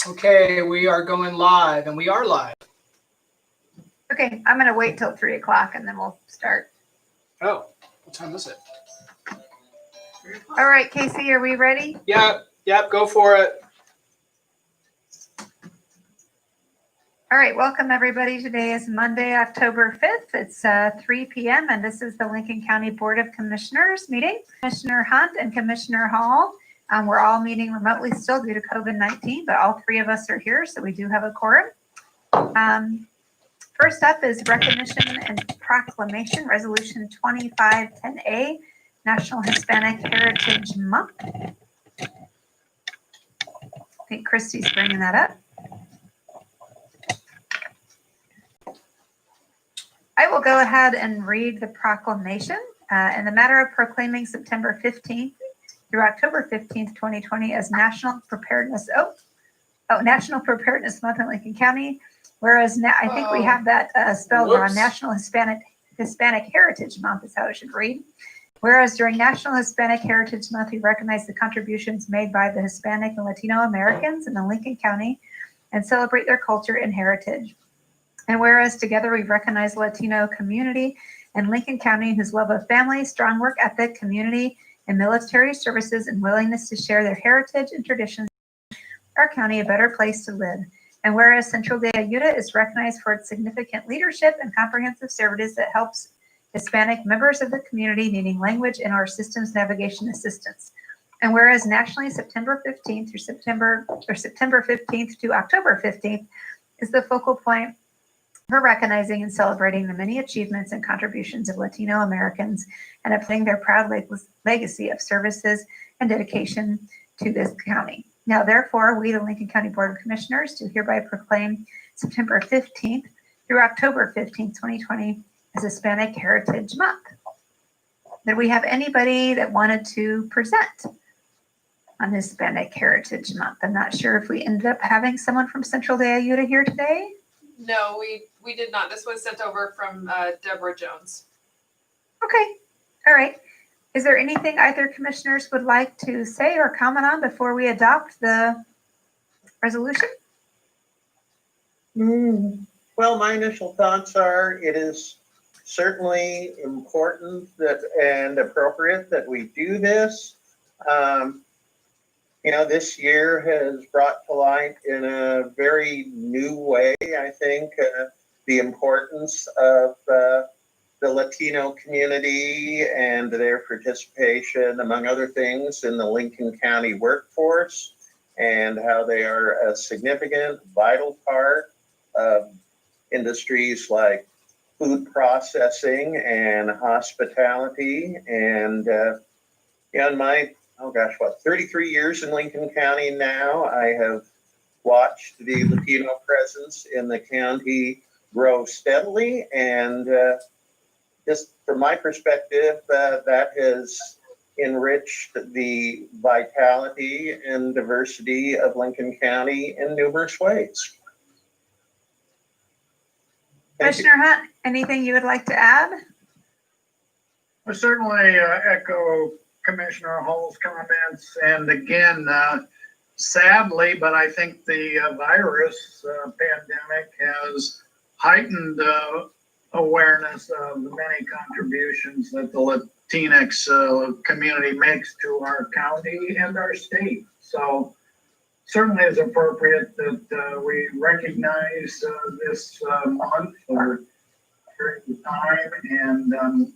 Okay, we are going live, and we are live. Okay, I'm going to wait till 3 o'clock and then we'll start. Oh, what time is it? All right, Casey, are we ready? Yep, go for it. All right, welcome everybody. Today is Monday, October 5th. It's 3 p.m. and this is the Lincoln County Board of Commissioners meeting. Commissioner Hunt and Commissioner Hall. We're all meeting remotely still due to COVID-19, but all three of us are here, so we do have a quorum. First up is recognition and proclamation, Resolution 2510A, National Hispanic Heritage Month. I think Christy's bringing that up. I will go ahead and read the proclamation. In the matter of proclaiming September 15th through October 15th, 2020 as National Preparedness Month in Lincoln County. Whereas now, I think we have that spelled wrong. National Hispanic Heritage Month is how it should read. Whereas during National Hispanic Heritage Month, we recognize the contributions made by the Hispanic and Latino Americans in the Lincoln County and celebrate their culture and heritage. And whereas together we recognize the Latino community in Lincoln County whose love of family, strong work ethic, community, and military services and willingness to share their heritage and traditions make our county a better place to live. And whereas Central de Ayuda is recognized for its significant leadership and comprehensive services that helps Hispanic members of the community needing language in our systems navigation assistance. And whereas nationally September 15th through September 15th to October 15th is the focal point for recognizing and celebrating the many achievements and contributions of Latino Americans and uplifting their proud legacy of services and dedication to this county. Now, therefore, we, the Lincoln County Board of Commissioners, do hereby proclaim September 15th through October 15th, 2020 as Hispanic Heritage Month. Did we have anybody that wanted to present on Hispanic Heritage Month? I'm not sure if we ended up having someone from Central de Ayuda here today. No, we did not. This was sent over from Deborah Jones. Okay. All right. Is there anything either commissioners would like to say or comment on before we adopt the resolution? Well, my initial thoughts are it is certainly important that and appropriate that we do this. This year has brought to light in a very new way, I think, the importance of the Latino community and their participation, among other things, in the Lincoln County workforce and how they are a significant, vital part of industries like food processing and hospitality. And in my 33 years in Lincoln County now, I have watched the Latino presence in the county grow steadily. And just from my perspective, that has enriched the vitality and diversity of Lincoln County in numerous ways. Commissioner Hunt, anything you would like to add? I certainly echo Commissioner Hall's comments, and again, sadly, but I think the virus pandemic has heightened awareness of the many contributions that the Latinx community makes to our county and our state. So certainly it's appropriate that we recognize this month or during the time, and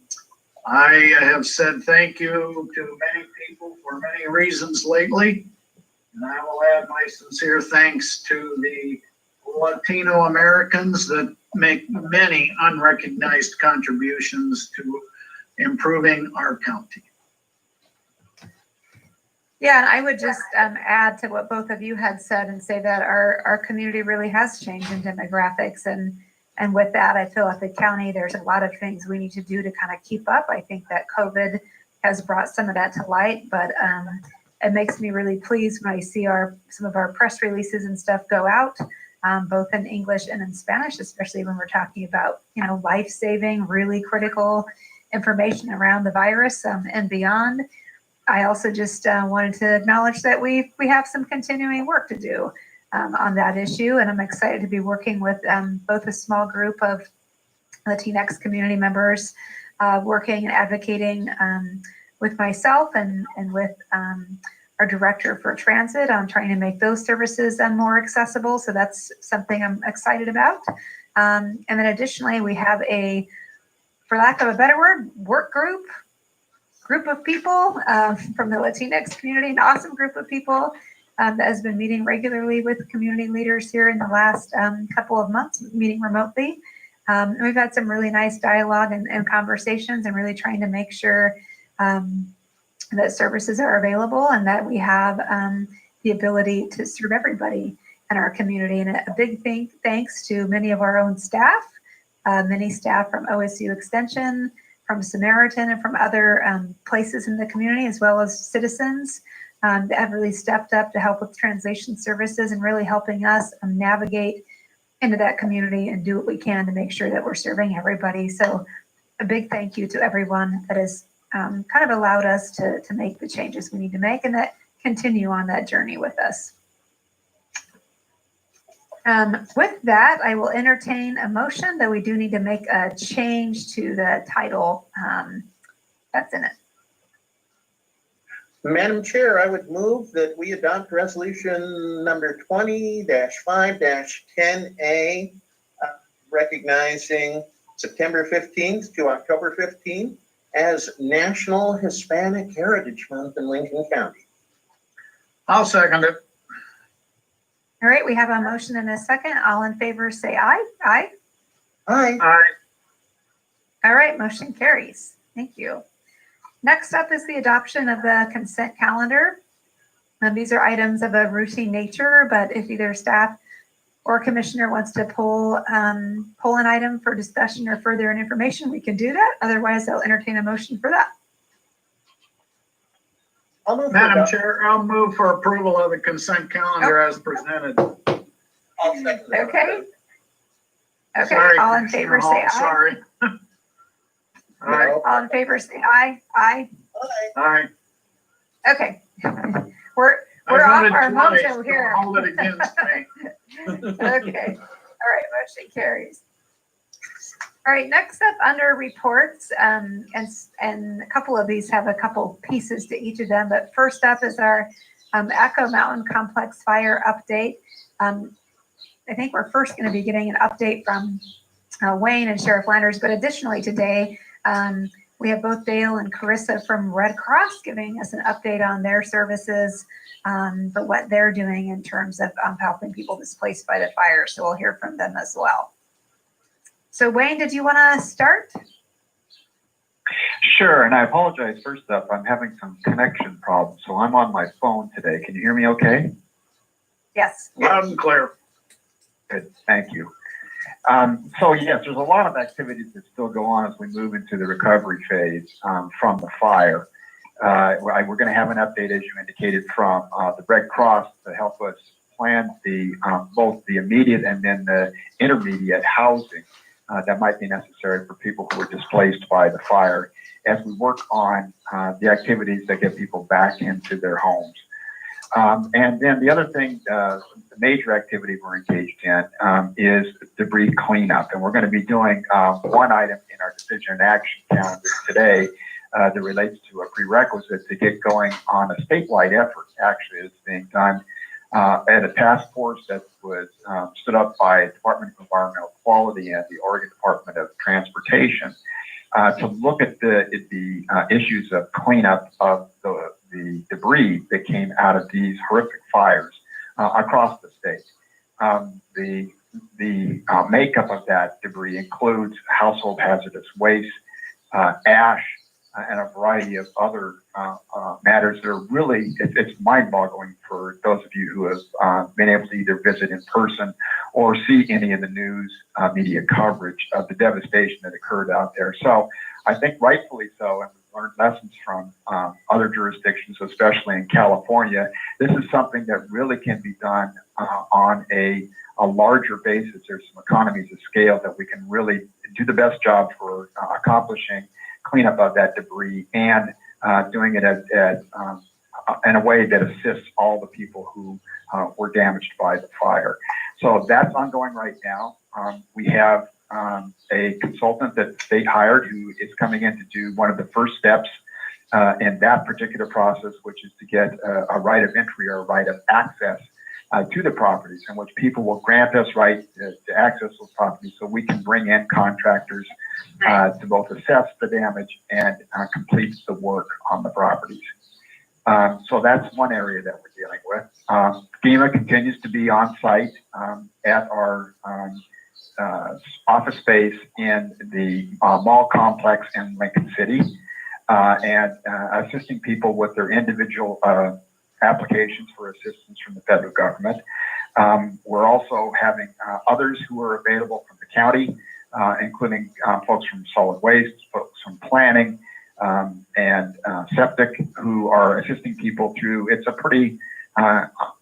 I have said thank you to many people for many reasons lately, and I will add my sincere thanks to the Latino Americans that make many unrecognized contributions to improving our county. Yeah, and I would just add to what both of you had said and say that our community really has changed in demographics. And with that, I feel like the county, there's a lot of things we need to do to kind of keep up. I think that COVID has brought some of that to light, but it makes me really pleased when I see some of our press releases and stuff go out, both in English and in Spanish, especially when we're talking about, life-saving, really critical information around the virus and beyond. I also just wanted to acknowledge that we have some continuing work to do. on that issue. And I'm excited to be working with both a small group of Latinx community members working and advocating with myself and with our director for transit on trying to make those services more accessible. So that's something I'm excited about. And then additionally, we have a, for lack of a better word, work group of people from the Latinx community, an awesome group of people that has been meeting regularly with community leaders here in the last couple of months, meeting remotely. And we've had some really nice dialogue and conversations and really trying to make sure that services are available and that we have the ability to serve everybody in our community. And a big thanks to many of our own staff, many staff from OSU Extension, from Samaritan, and from other places in the community, as well as citizens that have really stepped up to help with translation services and really helping us navigate into that community and do what we can to make sure that we're serving everybody. So a big thank you to everyone that has kind of allowed us to make the changes we need to make and that continue on that journey with us. With that, I will entertain a motion that we do need to make a change to the title that's in it. Madam Chair, I would move that we adopt resolution number 20-5-10A, recognizing September 15th to October 15th as National Hispanic Heritage Month in Lincoln County. I'll second it. All right, we have a motion and a second. All in favor say aye. Aye. Aye. Aye. All right, motion carries. Thank you. Next up is the adoption of the consent calendar. These are items of a routine nature, but if either staff or commissioner wants to pull an item for discussion or further information, we can do that. Otherwise, I'll entertain a motion for that. I'll move Madam for Chair, I'll move for approval of the consent calendar as presented. I'll second that. Okay. Okay, Sorry, all in Commissioner favor say Hall, aye. sorry. Aye. No. All in favor say aye. Aye. Aye. Okay. We're I off voted our twice, mojo don't here. hold it against me. Okay. All right, motion carries. All right, next up under reports, and a couple of these have a couple pieces to each of them, but first up is our Echo Mountain Complex Fire update. I think we're first going to be getting an update from Wayne and Sheriff Landers, but additionally today, we have both Dale and Carissa from Red Cross giving us an update on their services, for what they're doing in terms of helping people displaced by the fire. So we'll hear from them as well. So Wayne, did you want to start? Sure, and I apologize. First up, I'm having some connection problems, so I'm on my phone today. Can you hear me okay? Yes. Loud and clear. Good, thank you. So yes, there's a lot of activities that still go on as we move into the recovery phase from the fire. We're going to have an update, as you indicated, from the Red Cross to help us plan the both the immediate and then the intermediate housing that might be necessary for people who are displaced by the fire as we work on the activities that get people back into their homes. And then the other thing, the major activity we're engaged in is debris cleanup. And we're going to be doing one item in our decision and action calendar today that relates to a prerequisite to get going on a statewide effort. Actually, it's being done at a task force that was stood up by the Department of Environmental Quality and the Oregon Department of Transportation to look at the issues of cleanup of the debris that came out of these horrific fires across the state. The makeup of that debris includes household hazardous waste, ash, and a variety of other matters that are really, it's mind-boggling for those of you who have been able to either visit in person or see any of the news media coverage of the devastation that occurred out there. So I think rightfully so, and we've learned lessons from other jurisdictions, especially in California. This is something that really can be done on a larger basis. There's some economies of scale that we can really do the best job for accomplishing cleanup of that debris and doing it in a way that assists all the people who were damaged by the fire. So that's ongoing right now. We have a consultant that the state hired who is coming in to do one of the first steps in that particular process, which is to get a right of entry or a right of access to the properties, in which people will grant us right to access those properties so we can bring in contractors to both assess the damage and complete the work on the properties. So that's one area that we're dealing with. FEMA continues to be on site at our office space in the mall complex in Lincoln City and assisting people with their individual applications for assistance from the federal government. We're also having others who are available from the county, including folks from solid waste, folks from planning, and septic, who are assisting people through. It's a pretty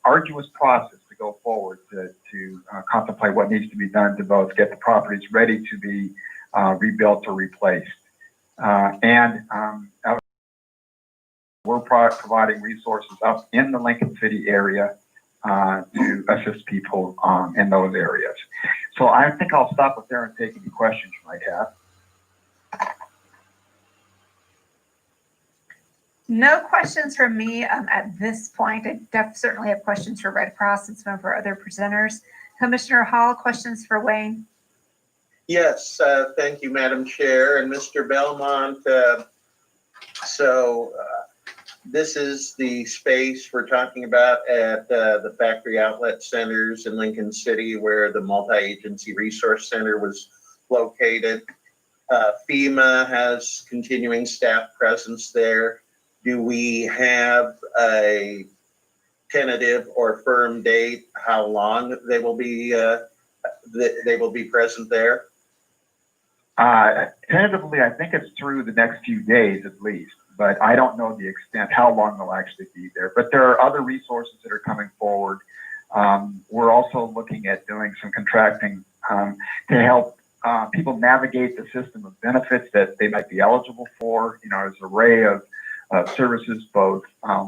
arduous process to go forward to contemplate what needs to be done to both get the properties ready to be rebuilt or replaced. We're providing resources up in the Lincoln City area to assist people in those areas. So I think I'll stop with there and take any questions you might have. No questions from me at this point. I certainly have questions for Red Cross and some of our other presenters. Commissioner Hall, questions for Wayne? Yes, thank you, Madam Chair and Mr. Belmont. This is the space we're talking about at the factory outlet centers in Lincoln City where the multi-agency resource center was located. FEMA has continuing staff presence there. Do we have a tentative or firm date how long they will be present there? Tentatively, I think it's through the next few days at least, but I don't know the extent, how long they'll actually be there. But there are other resources that are coming forward. We're also looking at doing some contracting to help people navigate the system of benefits that they might be eligible for. You know, there's an array of services, both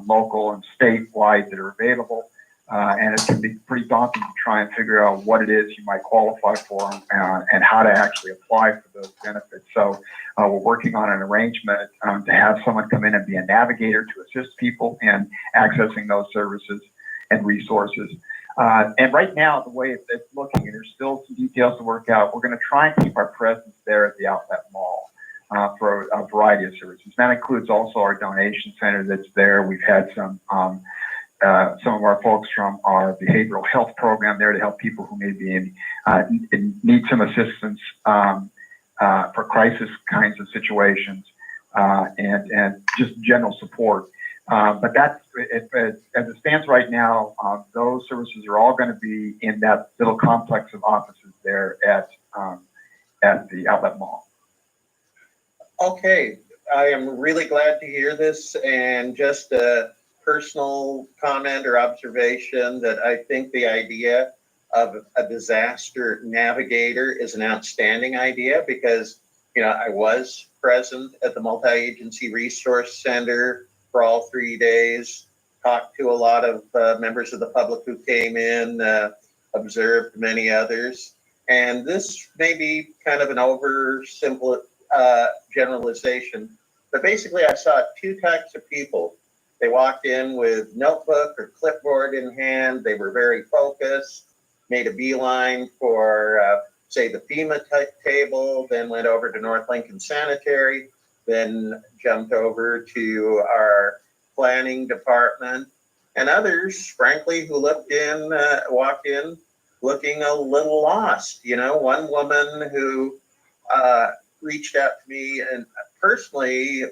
local and statewide, that are available. And it can be pretty daunting to try and figure out what it is you might qualify for and how to actually apply for those benefits. So we're working on an arrangement to have someone come in and be a navigator to assist people in accessing those services and resources. And right now, the way it's looking, and there's still some details to work out, we're going to try and keep our presence there at the outlet mall for a variety of services. That includes also our donation center that's there. We've had some of our folks from our behavioral health program there to help people who may be need some assistance for crisis kinds of situations and just general support. But that's, as it stands right now, those services are all going to be in that little complex of offices there at the outlet mall. Okay, I am really glad to hear this, and just a personal comment or observation that I think the idea of a disaster navigator is an outstanding idea, because, you know, I was present at the multi-agency resource center for all 3 days, talked to a lot of members of the public who came in, observed many others. And this may be kind of an oversimple generalization, but basically I saw two types of people. They walked in with notebook or clipboard in hand. They were very focused, made a beeline for, say, the FEMA table, then went over to North Lincoln Sanitary, then jumped over to our planning department. And others, frankly, who walked in looking a little lost. You know, one woman who reached out to me and personally a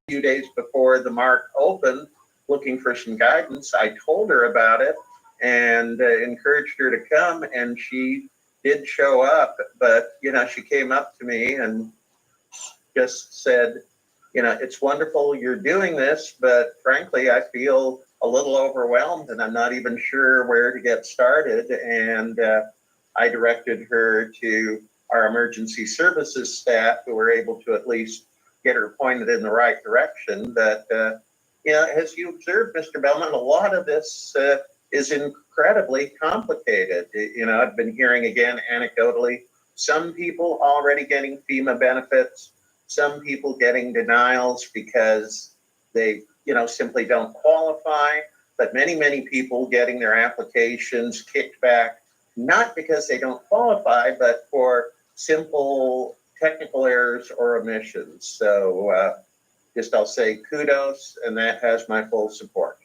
few days before the MARC opened, looking for some guidance. I told her about it and encouraged her to come, and she did show up. But, you know, she came up to me and just said, you know, it's wonderful you're doing this, but frankly, I feel a little overwhelmed and I'm not even sure where to get started. And I directed her to our emergency services staff, who were able to at least get her pointed in the right direction. But, you know, as you observed, Mr. Belmont, a lot of this is incredibly complicated. You know, I've been hearing again anecdotally, some people already getting FEMA benefits, some people getting denials because they, you know, simply don't qualify, but many, many people getting their applications kicked back, not because they don't qualify, but for simple technical errors or omissions. So just I'll say kudos, and that has my full support.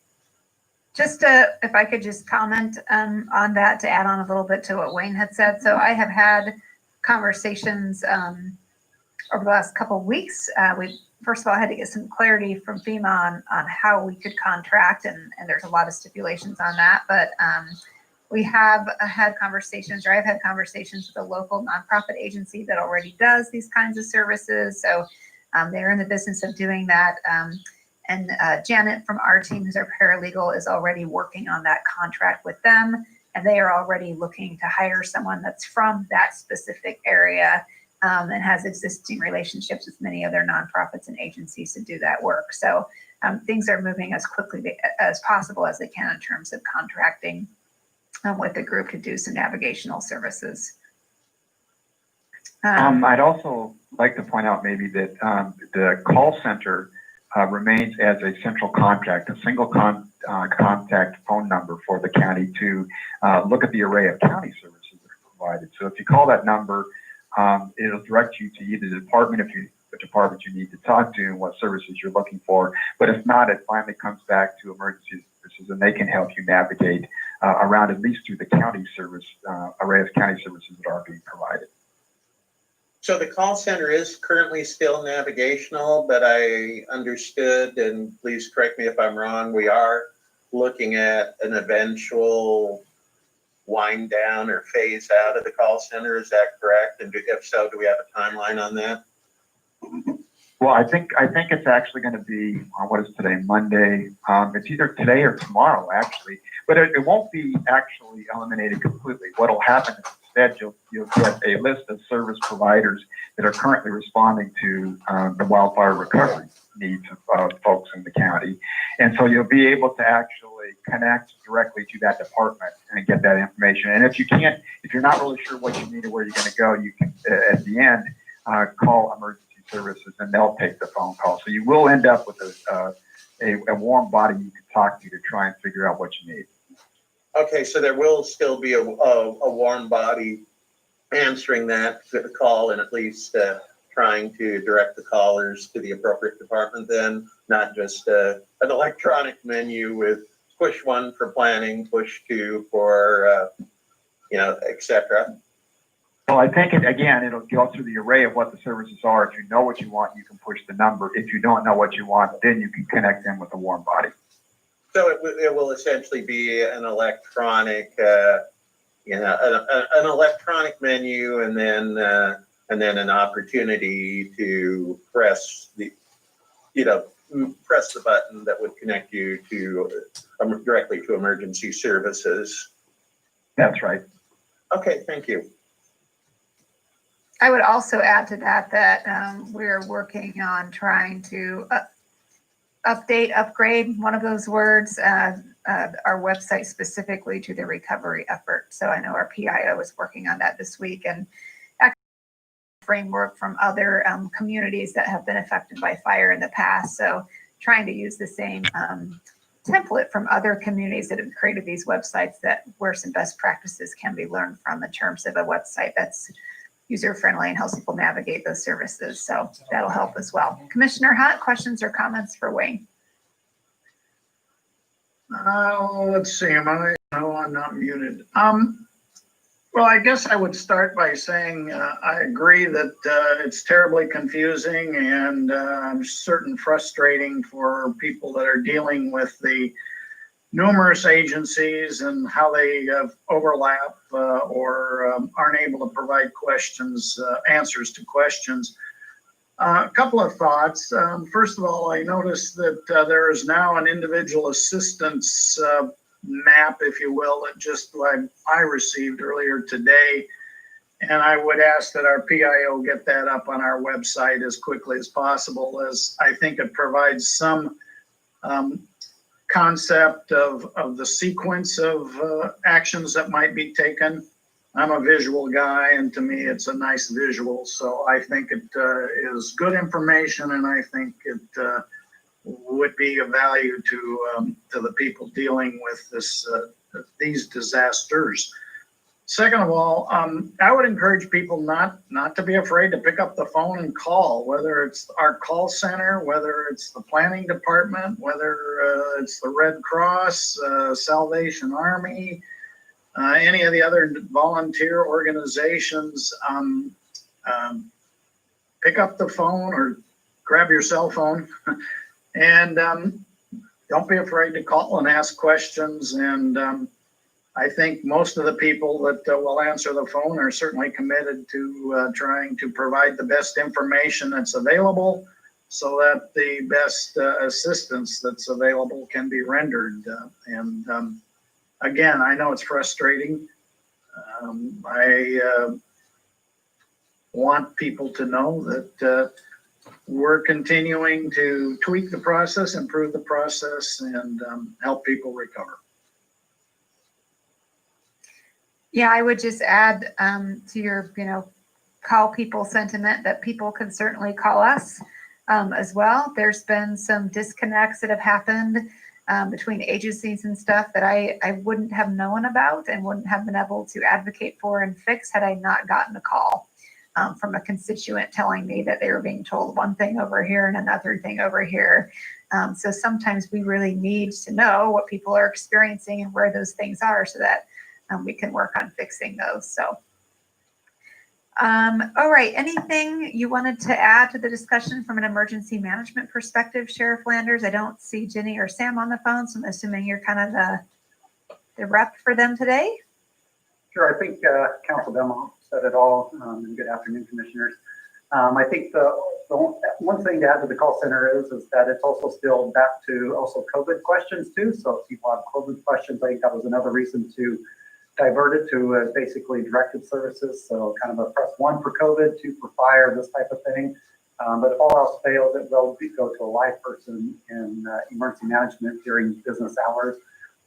Just if I could just comment on that to add on a little bit to what Wayne had said. So I have had conversations over the last couple of weeks. We first of all had to get some clarity from FEMA on how we could contract, and there's a lot of stipulations on that. But we have had conversations, or I've had conversations with a local nonprofit agency that already does these kinds of services. So they're in the business of doing that. And Janet from our team, who's our paralegal, is already working on that contract with them. And they are already looking to hire someone that's from that specific area and has existing relationships with many other nonprofits and agencies to do that work. So things are moving as quickly as possible as they can in terms of contracting with the group to do some navigational services. I'd also like to point out maybe that the call center remains as a central contact, a single contact phone number for the county to look at the array of county services that are provided. So if you call that number, it'll direct you to either the department, the department you need to talk to and what services you're looking for. But if not, it finally comes back to emergency services, and they can help you navigate around at least through the county service, array of county services that are being provided. So the call center is currently still navigational, but I understood, and please correct me if I'm wrong, we are looking at an eventual wind down or phase out of the call center. Is that correct? And if so, do we have a timeline on that? Well, I think it's actually going to be, what is today, Monday? It's either today or tomorrow, actually. But it won't be actually eliminated completely. What will happen is instead you'll get a list of service providers that are currently responding to the wildfire recovery needs of folks in the county. And so you'll be able to actually connect directly to that department and get that information. And if you're not really sure what you need or where you're going to go, you can, at the end, call emergency services and they'll take the phone call. So you will end up with a warm body you can talk to try and figure out what you need. Okay, so there will still be a warm body answering that call and at least trying to direct the callers to the appropriate department then, not just an electronic menu with push 1 for planning, push 2 for, et cetera. Well, I think, it'll go through the array of what the services are. If you know what you want, you can push the number. If you don't know what you want, then you can connect them with a warm body. So it will essentially be an electronic, an electronic menu, and then an opportunity to press the button that would connect you to directly to emergency services. That's right. Okay, thank you. I would also add to that we're working on trying to upgrade one of those words, our website specifically to the recovery effort. So I know our PIO is working on that this week, and framework from other communities that have been affected by fire in the past. So trying to use the same template from other communities that have created these websites where some best practices can be learned from in terms of a website that's user-friendly and helps people navigate those services. So that'll help as well. Commissioner Hunt, questions or comments for Wayne? Let's see, I'm not muted. Well, I guess I would start by saying I agree that it's terribly confusing and I'm certain frustrating for people that are dealing with the numerous agencies and how they overlap or aren't able to provide answers to questions. A couple of thoughts. First of all, I noticed that there is now an individual assistance map, if you will, that I received earlier today. And I would ask that our PIO get that up on our website as quickly as possible, as I think it provides some concept of the sequence of actions that might be taken. I'm a visual guy, and to me, it's a nice visual. So I think it is good information, and I think it would be of value to the people dealing with these disasters. Second of all, I would encourage people not to be afraid to pick up the phone and call, whether it's our call center, whether it's the planning department, whether it's the Red Cross, Salvation Army, any of the other volunteer organizations. Pick up the phone or grab your cell phone and don't be afraid to call and ask questions. And I think most of the people that will answer the phone are certainly committed to trying to provide the best information that's available so that the best assistance that's available can be rendered. Again, I know it's frustrating. I want people to know that we're continuing to tweak the process, improve the process, and help people recover. Yeah, I would just add to your, call people sentiment that people can certainly call us as well. There's been some disconnects that have happened between agencies and stuff that I wouldn't have known about and wouldn't have been able to advocate for and fix had I not gotten a call from a constituent telling me that they were being told one thing over here and another thing over here. So sometimes we really need to know what people are experiencing and where those things are so that we can work on fixing those. So, all right. Anything you wanted to add to the discussion from an emergency management perspective, Sheriff Landers? I don't see Jenny or Sam on the phone, so I'm assuming you're kind of the rep for them today. Sure. I think Council Belmont said it all. And good afternoon, commissioners. I think the one thing to add to the call center is that it's also still back to also COVID questions too. So if people have COVID questions, I think that was another reason to divert it to basically directed services. So kind of a press 1 for COVID, 2 for fire, this type of thing. But if all else fails, it will go to a live person in emergency management during business hours,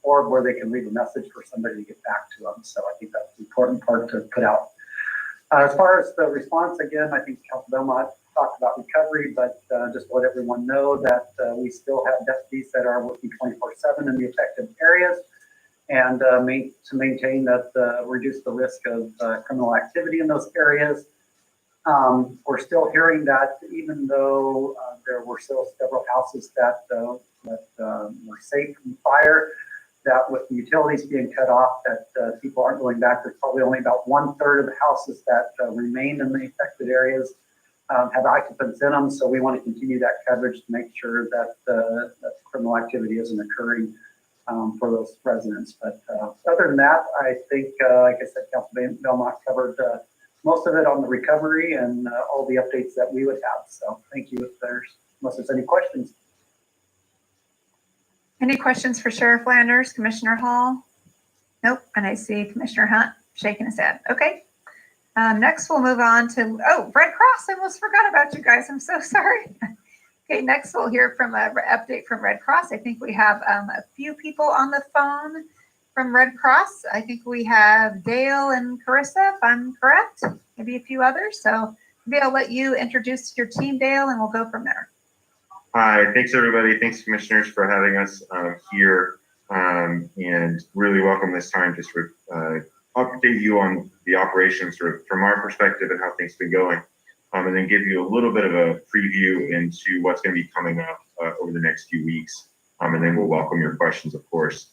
or where they can leave a message for somebody to get back to them. So I think that's an important part to put out. As far as the response, again, I think Council Belmont talked about recovery, but just to let everyone know that we still have deputies that are working 24/7 in the affected areas, and to maintain that, reduce the risk of criminal activity in those areas. We're still hearing that even though there were still several houses that were safe from fire, that with the utilities being cut off, that people aren't going back. There's probably only about 1/3 of the houses that remain in the affected areas have occupants in them. So we want to continue that coverage to make sure that that criminal activity isn't occurring for those residents. But other than that, I think, like I said, Council Belmont covered most of it on the recovery and all the updates that we would have. So thank you. Unless there's any questions. Any questions for Sheriff Landers, Commissioner Hall? Nope. And I see Commissioner Hunt shaking his head. Okay. Next, we'll move on to, Red Cross. I almost forgot about you guys. I'm so sorry. Okay, next we'll hear from an update from Red Cross. I think we have a few people on the phone from Red Cross. I think we have Dale and Carissa, if I'm correct, maybe a few others. So maybe I'll let you introduce your team, Dale, and we'll go from there. Hi, thanks everybody. Thanks commissioners for having us here, and really welcome this time to sort of update you on the operations sort of from our perspective and how things have been going. And then give you a little bit of a preview into what's going to be coming up over the next few weeks. And then we'll welcome your questions, of course.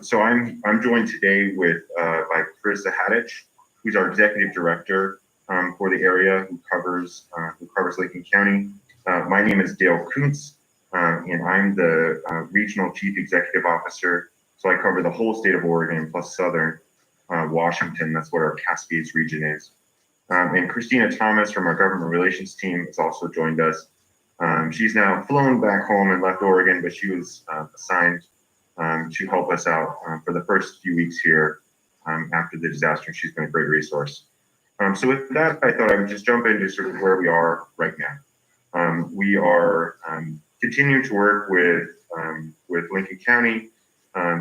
So I'm joined today with by Carissa Hadich, who's our executive director for the area who covers Licking County. My name is Dale Kuntz, and I'm the regional chief executive officer. So I cover the whole state of Oregon plus southern Washington. That's what our Cascades region is. And Christina Thomas from our government relations team has also joined us. She's now flown back home and left Oregon, but she was assigned to help us out for the first few weeks here after the disaster. She's been a great resource. So with that, I thought I would just jump into sort of where we are right now. We are continuing to work with with Lincoln County,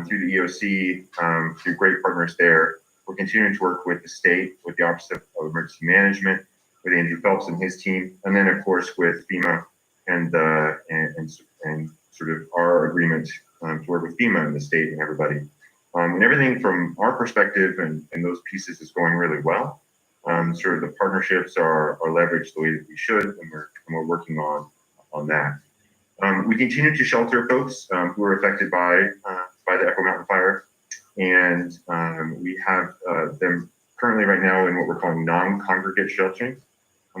through the EOC, through great partners there. We're continuing to work with the state, with the Office of Emergency Management, with Andrew Phelps and his team, and then of course with FEMA and sort of our agreement to work with FEMA and the state and everybody. And everything from our perspective and those pieces is going really well. Sort of the partnerships are leveraged the way that we should, and we're working on that. We continue to shelter folks who are affected by the Echo Mountain Fire, and we have them currently right now in what we're calling non-congregate sheltering.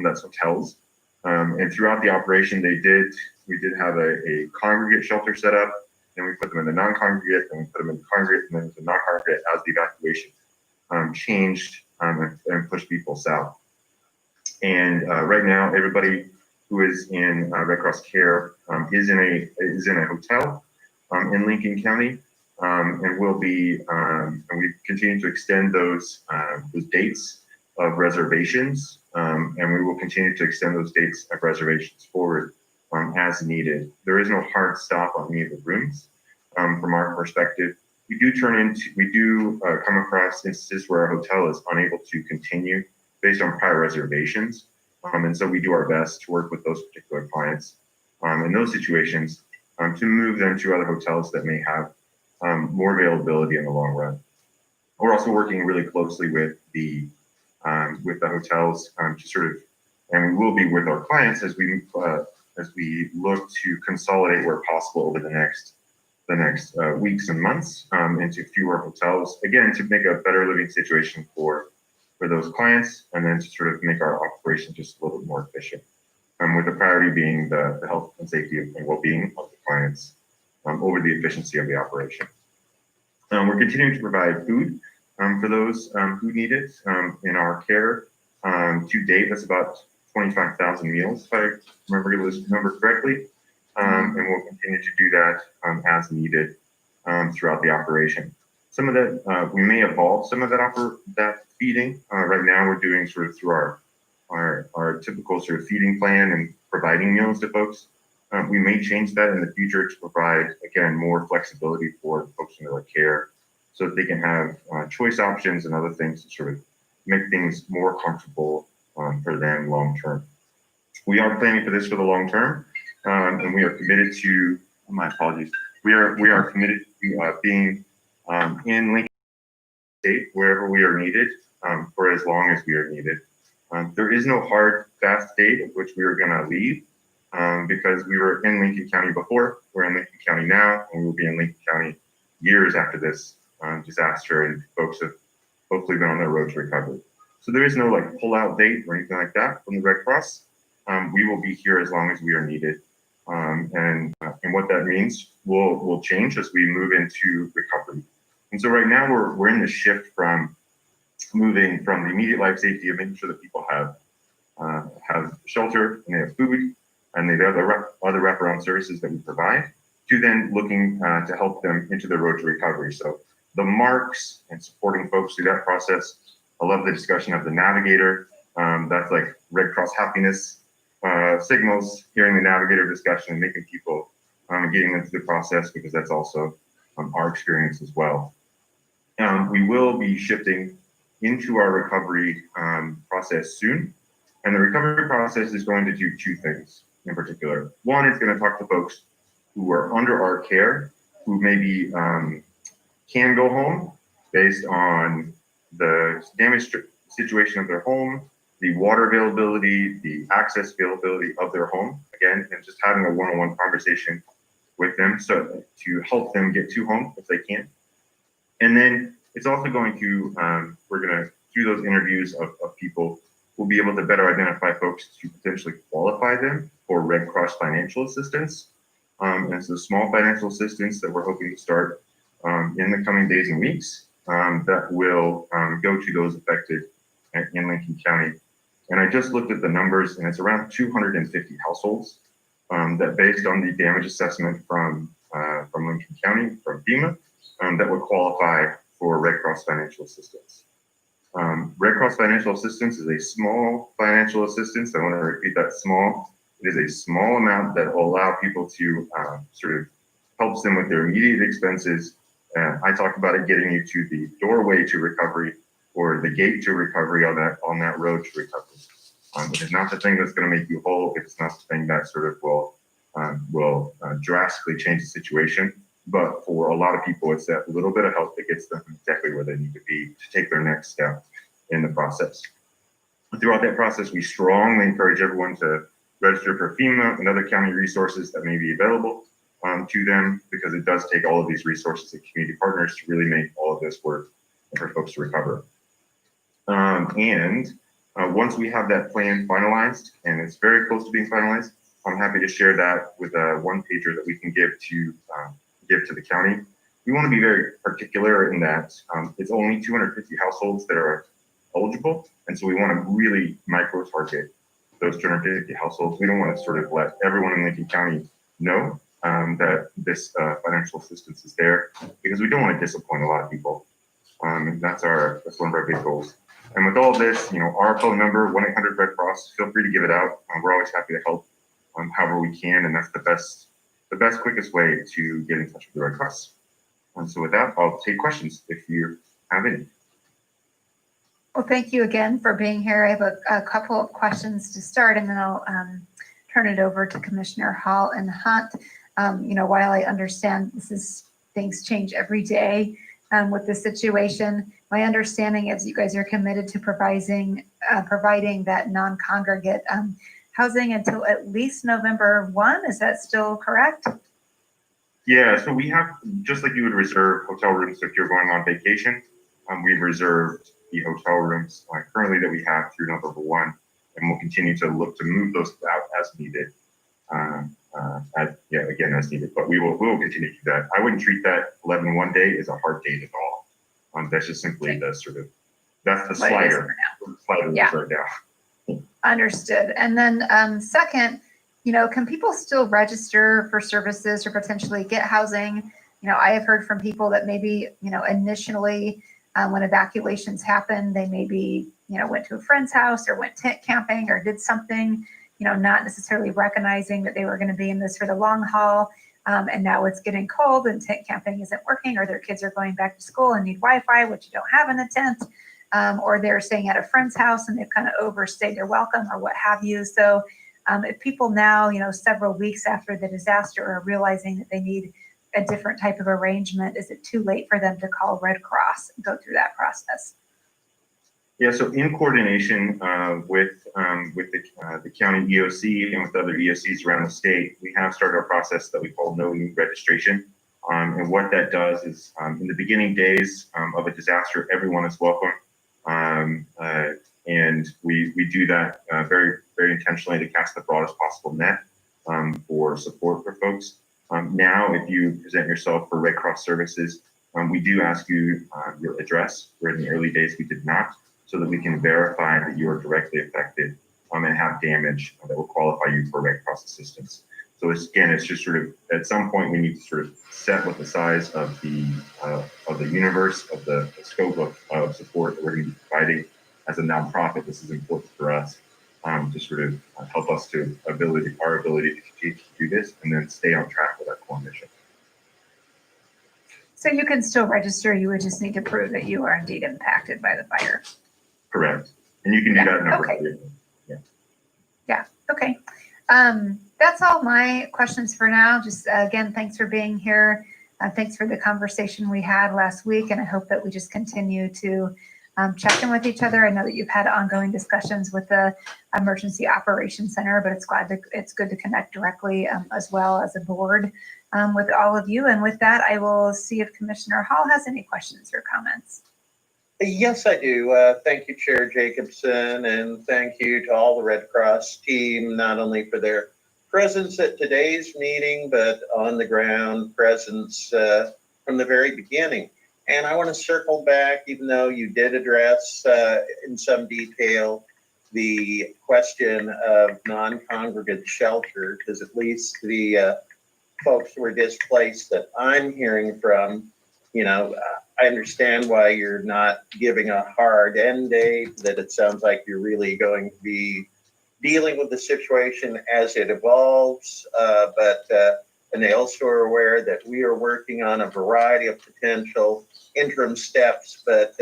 That's hotels. And throughout the operation, we did have a congregate shelter set up, and we put them in the non-congregate, and we put them in the congregate, and then the non-congregate as the evacuation changed and pushed people south. And right now, everybody who is in Red Cross Care is in a hotel in Lincoln County, and will be and we continue to extend those dates of reservations, and we will continue to extend those dates of reservations forward as needed. There is no hard stop on any of the rooms. From our perspective, we do come across instances where a hotel is unable to continue based on prior reservations, and so we do our best to work with those particular clients in those situations to move them to other hotels that may have more availability in the long run. We're also working really closely with the hotels to sort of, and we will be with our clients as we look to consolidate where possible over the next weeks and months into fewer hotels, again, to make a better living situation for those clients, and then to sort of make our operation just a little bit more efficient, with the priority being the health and safety and well-being of the clients over the efficiency of the operation. We're continuing to provide food for those who need it in our care. To date, that's about 25,000 meals, if I remember this number correctly, and we'll continue to do that as needed throughout the operation. Some of that, we may evolve some of that feeding. Right now, we're doing sort of through our typical sort of feeding plan and providing meals to folks. We may change that in the future to provide, again, more flexibility for folks in their care, so that they can have choice options and other things to sort of make things more comfortable for them long term. We are planning for this for the long term, and we are committed to. My apologies. We are committed to being in Lincoln State wherever we are needed for as long as we are needed. There is no hard, fast date at which we are going to leave, because we were in Lincoln County before, we're in Lincoln County now, and we'll be in Lincoln County years after this disaster, and folks have hopefully been on their road to recovery. So there is no like pull-out date or anything like that from the Red Cross. We will be here as long as we are needed, and what that means will change as we move into recovery. And so right now we're in the shift from moving from the immediate life safety of making sure that people have shelter and they have food and they have other wraparound services that we provide, to then looking to help them into the road to recovery. So the marks and supporting folks through that process. I love the discussion of the navigator. That's like Red Cross happiness signals, hearing the navigator discussion and making people getting them through the process, because that's also our experience as well. We will be shifting into our recovery process soon. And the recovery process is going to do two things in particular. One, it's going to talk to folks who are under our care, who maybe can go home based on the damage situation of their home, the water availability, the access availability of their home, again, and just having a one-on-one conversation with them so to help them get to home if they can. And then it's also going to, we're going to, through those interviews of people, we'll be able to better identify folks to potentially qualify them for Red Cross financial assistance. And so small financial assistance that we're hoping to start in the coming days and weeks that will go to those affected in Lincoln County. And I just looked at the numbers, and it's around 250 households that, based on the damage assessment from Lincoln County, from FEMA, that would qualify for Red Cross financial assistance. Red Cross financial assistance is a small financial assistance. I want to repeat that: small. It is a small amount that will allow people to sort of helps them with their immediate expenses. I talked about it getting you to the doorway to recovery or the gate to recovery on that road to recovery. It is not the thing that's going to make you whole. It's not the thing that sort of will drastically change the situation. But for a lot of people, it's that little bit of help that gets them exactly where they need to be to take their next step in the process. Throughout that process, we strongly encourage everyone to register for FEMA and other county resources that may be available to them, because it does take all of these resources and community partners to really make all of this work for folks to recover. Once we have that plan finalized, and it's very close to being finalized, I'm happy to share that with a one pager that we can give to the county. We want to be very particular in that it's only 250 households that are eligible, and so we want to really micro target those 250 households. We don't want to sort of let everyone in Lincoln County know that this financial assistance is there, because we don't want to disappoint a lot of people. And that's one of our big goals. And with all of this, our phone number, 1-800-RED Cross, feel free to give it out. We're always happy to help however we can, and that's the best, quickest way to get in touch with the Red Cross. And so with that, I'll take questions if you have any. Well, thank you again for being here. I have a couple of questions to start, and then I'll turn it over to Commissioner Hall and Hunt. While I understand things change every day with the situation, my understanding is you guys are committed to providing that non-congregate housing until at least November 1. Is that still correct? Yeah, so we have, just like you would reserve hotel rooms if you're going on vacation, we've reserved the hotel rooms currently that we have through November 1, and we'll continue to look to move those out as needed. As needed, but we will continue to do that. I wouldn't treat that 11-1 day as a hard date at all. That's just simply that's the slider. Yeah. Right now. Understood. And then second, can people still register for services or potentially get housing? I have heard from people that maybe, initially when evacuations happened, they maybe, went to a friend's house or went tent camping or did something, not necessarily recognizing that they were going to be in this for the long haul. And now it's getting cold and tent camping isn't working, or their kids are going back to school and need Wi-Fi, which you don't have in the tent, or they're staying at a friend's house and they've kind of overstayed their welcome or what have you. So if people now, several weeks after the disaster are realizing that they need a different type of arrangement, is it too late for them to call Red Cross and go through that process? Yeah, so in coordination with the county EOC and with other EOCs around the state, we have started a process that we call No New Registration. And what that does is in the beginning days of a disaster, everyone is welcome. And we do that very, very intentionally to cast the broadest possible net for support for folks. Now, if you present yourself for Red Cross services, we do ask you your address, where in the early days we did not, so that we can verify that you are directly affected and have damage that will qualify you for Red Cross assistance. So it's just sort of, at some point we need to sort of set what the size of the universe, of the scope of support that we're going to be providing. As a nonprofit, this is important for us to sort of help us to our ability to continue to do this and then stay on track with our core mission. So you can still register, you would just need to prove that you are indeed impacted by the fire. Correct. And you can do that in number 3. Yeah, okay. That's all my questions for now. Just again, thanks for being here. Thanks for the conversation we had last week, and I hope that we just continue to check in with each other. I know that you've had ongoing discussions with the Emergency Operations Center, but it's good to connect directly as well as a board with all of you. And with that, I will see if Commissioner Hall has any questions or comments. Yes, I do. Thank you, Chair Jacobson, and thank you to all the Red Cross team, not only for their presence at today's meeting, but on the ground presence from the very beginning. And I want to circle back, even though you did address in some detail the question of non-congregate shelter, because at least the folks who were displaced that I'm hearing from, I understand why you're not giving a hard end date, that it sounds like you're really going to be dealing with the situation as it evolves. But and they also are aware that we are working on a variety of potential interim steps. But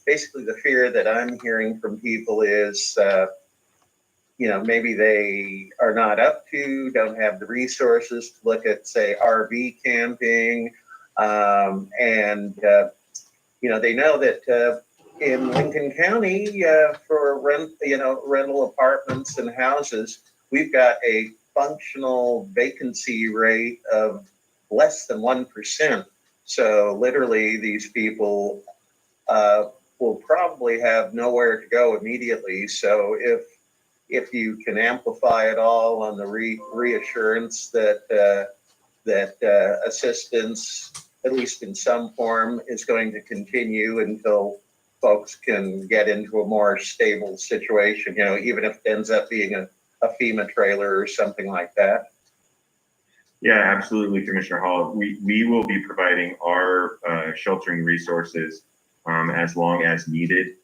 basically, the fear that I'm hearing from people is, maybe they are not up to, don't have the resources to look at, say, RV camping, and they know that in Lincoln County, for rental apartments and houses, we've got a functional vacancy rate of less than 1%. So literally, these people will probably have nowhere to go immediately. So if you can amplify it all on the reassurance that assistance, at least in some form, is going to continue until folks can get into a more stable situation, even if it ends up being a FEMA trailer or something like that. Yeah, absolutely, Commissioner Hall. We will be providing our sheltering resources as long as needed.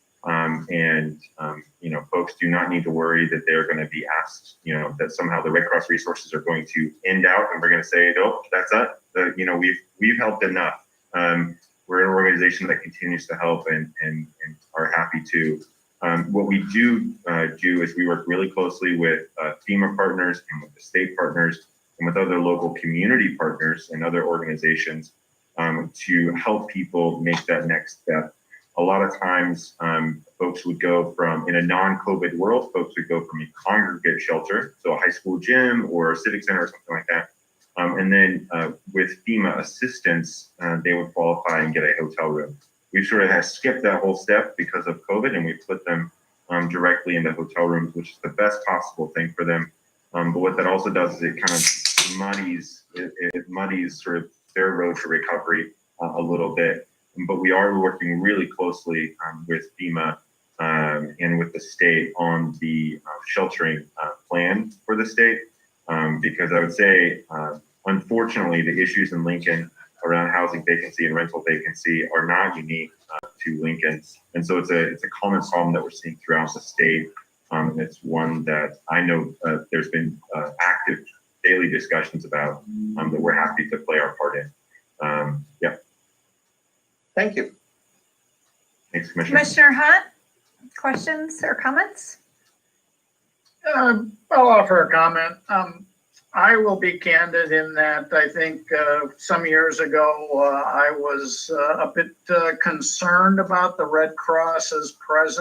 Folks do not need to worry that they're going to be asked, that somehow the Red Cross resources are going to end out and we're going to say, nope, that's it. We've helped enough. We're an organization that continues to help and are happy to. What we do is we work really closely with FEMA partners and with the state partners and with other local community partners and other organizations to help people make that next step. A lot of times, folks would go from, in a non-COVID world, folks would go from a congregate shelter, so a high school gym or a civic center or something like that. And then with FEMA assistance, they would qualify and get a hotel room. We've sort of skipped that whole step because of COVID, and we put them directly into hotel rooms, which is the best possible thing for them. But what that also does is it kind of muddies sort of their road to recovery a little bit. But we are working really closely with FEMA and with the state on the sheltering plan for the state, because I would say, unfortunately, the issues in Lincoln around housing vacancy and rental vacancy are not unique to Lincoln. And so it's a common problem that we're seeing throughout the state. It's one that I know there's been active daily discussions about that we're happy to play our part in. Yeah. Thank you. Thanks, Commissioner. Commissioner Hunt, questions or comments? I'll offer a comment. I will be candid in that I think some years ago I was a bit concerned about the Red Cross's presence